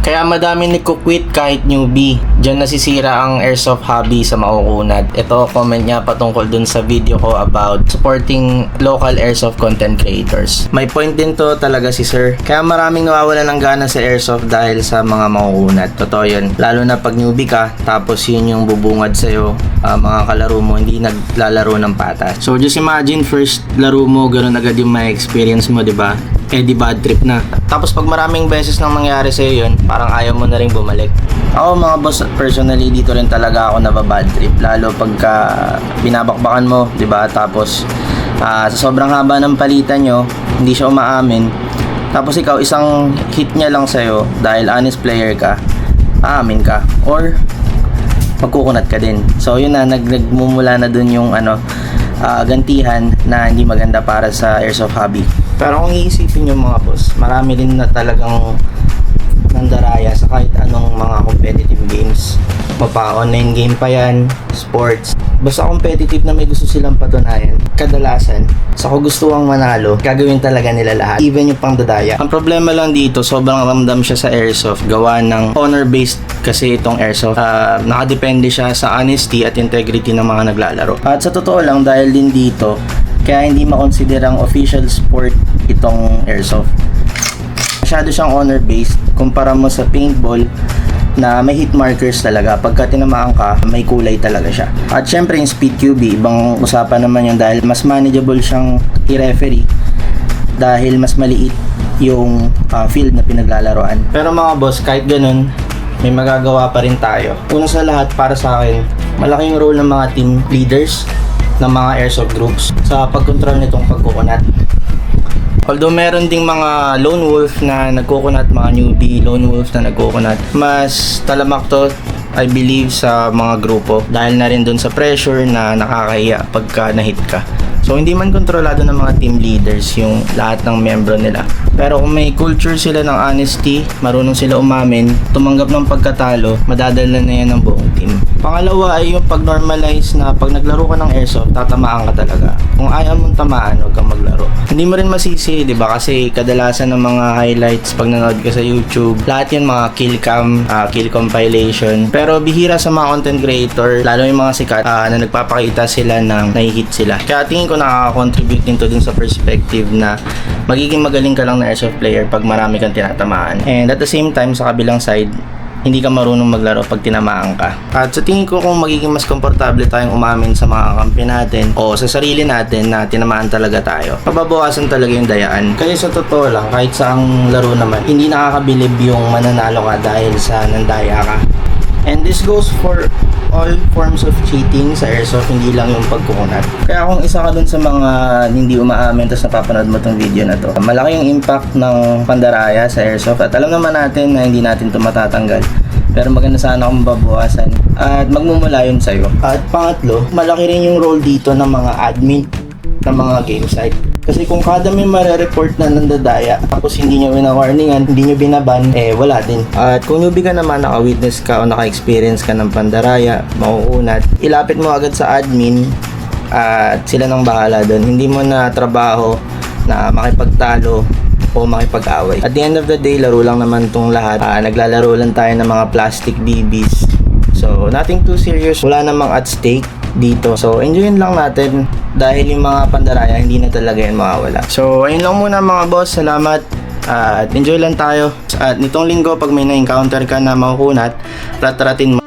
Kaya madami nagko-quit kahit newbie. Diyan nasisira ang airsoft hobby sa makukunat. Ito, comment niya patungkol dun sa video ko about supporting local airsoft content creators. May point din to talaga si sir. Kaya maraming nawawalan ng gana sa airsoft dahil sa mga makukunat. Totoo yun. Lalo na pag newbie ka, tapos yun yung bubungad sa'yo. Mga kalaro mo, hindi naglalaro ng patas. So just imagine, first laro mo, ganun agad yung may experience mo, diba? Eh di bad trip na. Tapos pag maraming beses nang nangyari sa'yo yun, parang ayaw mo na rin bumalik. Ako mga boss, personally dito rin talaga ako nababad trip. Lalo pagka binabakbakan mo, diba? Tapos sa sobrang haba ng palitan nyo, hindi siya umaamin. Tapos ikaw, isang hit niya lang sa'yo dahil honest player ka, aamin ka. Or magkukunat ka din. So yun na, nagmumula na dun yung gantihan na hindi maganda para sa airsoft hobby. Pero kung iisipin nyo mga boss, marami din na talagang nandaraya sa kahit anong mga competitive games. Online game pa yan, sports. Basta competitive na may gusto silang patunayan. Kadalasan, sa kagustuhang manalo, gagawin talaga nila lahat. Even yung pangdadaya. Ang problema lang dito, sobrang ramdam siya sa airsoft. Gawa ng honor-based kasi itong airsoft. Nakadepende siya sa honesty at integrity ng mga naglalaro. At sa totoo lang, dahil din dito, kaya hindi makonsiderang official sport itong airsoft. Masyado siyang honor-based kumpara mo sa paintball na may hit markers talaga. Pagka tinamaan ka, may kulay talaga siya. At syempre yung speed QB, ibang usapan naman yun dahil mas manageable siyang i-referee dahil mas maliit yung field na pinaglalaroan. Pero mga boss, kahit ganun, may magagawa pa rin tayo. Una sa lahat, para sa akin, malaking role ng mga team leaders ng mga airsoft groups sa pagkontrol nitong pagkukunat. Although meron ding mga lone wolf na nagkukunat, mga newbie lone wolf na nagkukunat, mas talamak to, I believe, sa mga grupo dahil na rin dun sa pressure na nakakahiya pagka na-hit ka. So hindi man kontrolado ng mga team leaders yung lahat ng membro nila. Pero kung may culture sila ng honesty, marunong sila umamin, tumanggap ng pagkatalo, madadala na yan ng buong team. Pangalawa ay yung pag-normalize na pag naglaro ka ng airsoft, tatamaan ka talaga. Kung ayaw mong tamaan, huwag kang maglaro. Hindi mo rin masisi, di ba? Kasi kadalasan ng mga highlights pag nanood ka sa YouTube, lahat yun mga kill cam, kill compilation. Pero bihira sa mga content creator, lalo yung mga sikat na nagpapakita sila ng nahihit sila. Kaya tingin ko nakaka-contribute din to dun sa perspective na magiging magaling ka lang na airsoft player pag marami kang tinatamaan. And at the same time, sa kabilang side, hindi ka marunong maglaro pag tinamaan ka. At sa tingin ko, kung magiging mas komportable tayong umamin sa mga kampi natin o sa sarili natin na tinamaan talaga tayo, mababawasan talaga yung dayaan. Kaya sa totoo lang, kahit saang laro naman, hindi nakakabilib yung mananalo ka dahil sa nandaya ka. And this goes for all forms of cheating sa airsoft, hindi lang yung pagkukunat. Kaya kung isa ka dun sa mga hindi umaamin tapos napapanood mo tong video na to, malaki yung impact ng pandaraya sa airsoft at alam naman natin na hindi natin to matatanggal. Pero maganda sana kung mababawasan at magmumula yun sa'yo. At pangatlo, malaki rin yung role dito ng mga admin ng mga game site. Kasi kung kada may marereport na nandadaya tapos hindi nyo wina-warningan, hindi nyo binaban, wala din. At kung newbie ka naman, naka-witness ka o naka-experience ka ng pandaraya, makukunat, ilapit mo agad sa admin at sila nang bahala doon. Hindi mo na trabaho na makipagtalo o makipag-away. At the end of the day, laro lang naman tong lahat. Naglalaro lang tayo ng mga plastic BBs. So, nothing too serious. Wala namang at stake dito. So, enjoyin lang natin dahil yung mga pandaraya, hindi na talaga yan mawawala. So, ayun lang muna mga boss. Salamat. At enjoy lang tayo. At nitong linggo, pag may na-encounter ka na makukunat, rat-ratin mo.